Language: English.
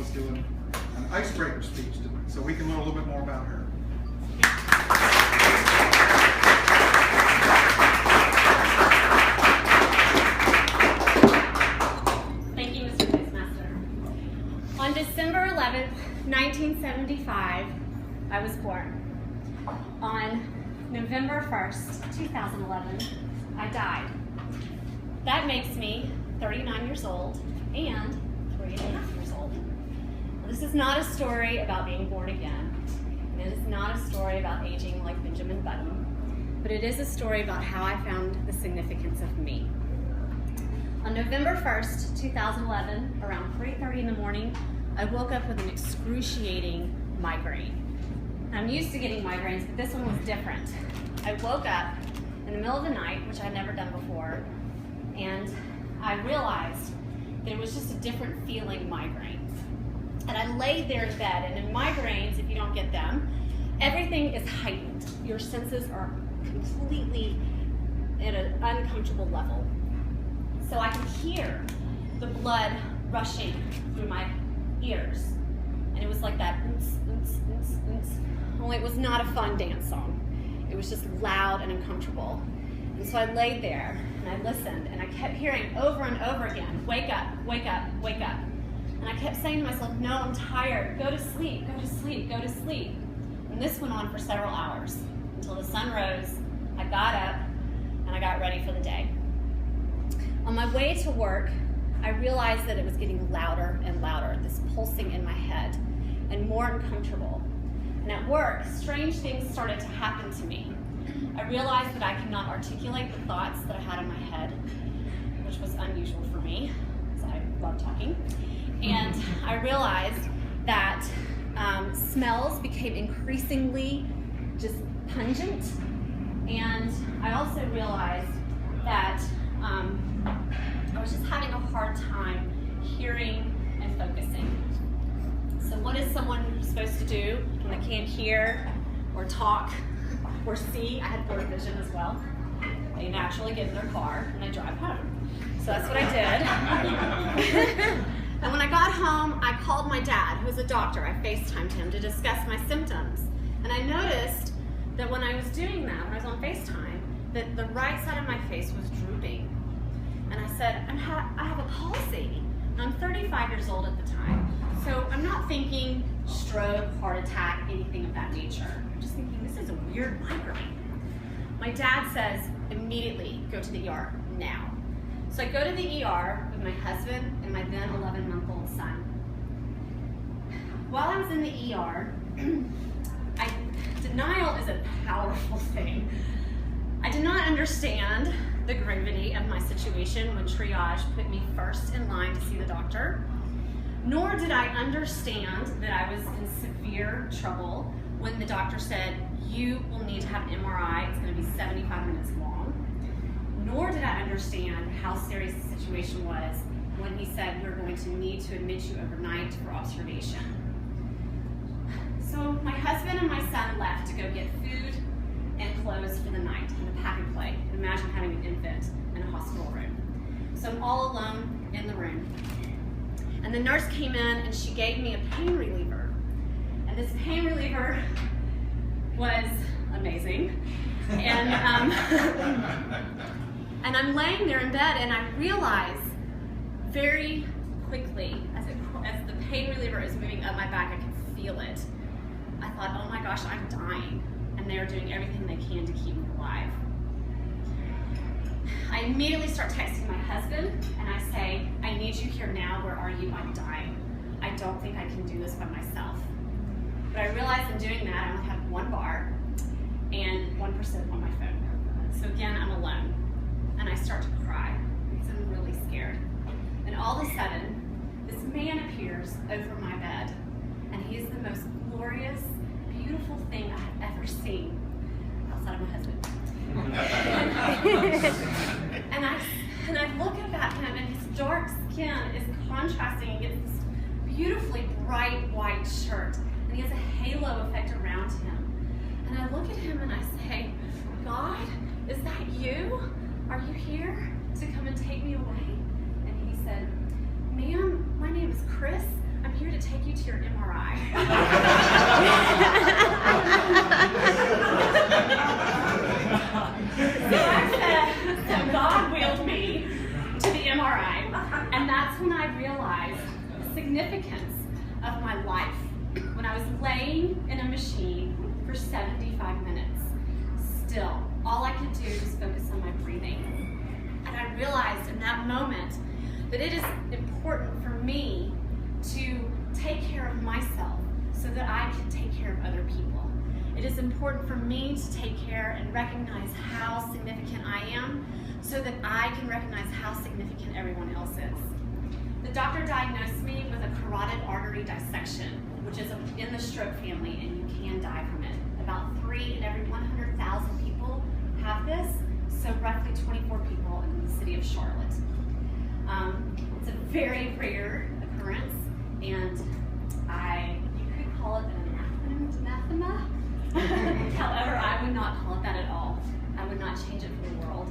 Carmella's doing an icebreaker speech tonight, so we can learn a little bit more about her. Thank you, Mr. Toastmaster. On December 11th, 1975, I was born. On November 1st, 2011, I died. That makes me 39 years old and 3.5 years old. This is not a story about being born again. And it is not a story about aging like Benjamin Button, but it is a story about how I found the significance of me. On November 1st, 2011, around 3:30 in the morning, I woke up with an excruciating migraine. I'm used to getting migraines, but this one was different. I woke up in the middle of the night, which I'd never done before, and I realized that it was just a different feeling migraine. And I laid there in bed, and in migraines, if you don't get them, everything is heightened. Your senses are completely at an uncomfortable level. So I could hear the blood rushing through my ears. And it was like that, only it was not a fun dance song. It was just loud and uncomfortable. And so I laid there and I listened and I kept hearing over and over again, wake up, wake up, wake up. And I kept saying to myself, no, I'm tired, go to sleep, go to sleep, go to sleep. And this went on for several hours until the sun rose, I got up, and I got ready for the day. On my way to work, I realized that it was getting louder and louder, this pulsing in my head, and more uncomfortable. And at work, strange things started to happen to me. I realized that I could not articulate the thoughts that I had in my head, which was unusual for me, because I love talking. And I realized that smells became increasingly just pungent. And I also realized that I was just having a hard time hearing and focusing. So what is someone supposed to do when they can't hear or talk or see? I had blurred vision as well. They naturally get in their car and they drive home. So that's what I did. And when I got home, I called my dad, who was a doctor. I FaceTimed him to discuss my symptoms. And I noticed that when I was doing that, when I was on FaceTime, that the right side of my face was drooping. And I said, I have a palsy. And I'm 35 years old at the time. So I'm not thinking stroke, heart attack, anything of that nature. I'm just thinking, this is a weird migraine. My dad says, immediately go to the ER now. So I go to the ER with my husband and my then 11-month-old son. While I was in the ER, denial is a powerful thing. I did not understand the gravity of my situation when triage put me first in line to see the doctor, nor did I understand that I was in severe trouble when the doctor said, you will need to have an MRI, it's going to be 75 minutes long. Nor did I understand how serious the situation was when he said we're going to need to admit you overnight for observation. So my husband and my son left to go get food and clothes for the night in the pack and play. Imagine having an infant in a hospital room. So I'm all alone in the room. And the nurse came in and she gave me a pain reliever. And this pain reliever was amazing. And and I'm laying there in bed and I realize very quickly as the pain reliever is moving up my back, I can feel it. I thought, oh my gosh, I'm dying. And they're doing everything they can to keep me alive. I immediately start texting my husband and I say, I need you here now, where are you? I'm dying. I don't think I can do this by myself. But I realize in doing that, I only have one bar and 1% on my phone. So again, I'm alone. And I start to cry because I'm really scared. And all of a sudden, this man appears over my bed. And he is the most glorious, beautiful thing I have ever seen, outside of my husband. and I look up at him, and his dark skin is contrasting against this beautifully bright white shirt. And he has a halo effect around him. And I look at him and I say, God, is that you? Are you here to come and take me away? And he said, ma'am, my name is Chris. I'm here to take you to your MRI. So God wheeled me to the MRI, and that's when I realized the significance of my life. When I was laying in a machine for 75 minutes, still, all I could do was focus on my breathing. And I realized in that moment that it is important for me to take care of myself so that I can take care of other people. It is important for me to take care and recognize how significant I am so that I can recognize how significant everyone else is. The doctor diagnosed me with a carotid artery dissection, which is in the stroke family, and you can die from it. About 3 in every 100,000 people have this, so roughly 24 people in the city of Charlotte. It's a very rare occurrence, and you could call it an anathema. However, I would not call it that at all. I would not change it for the world.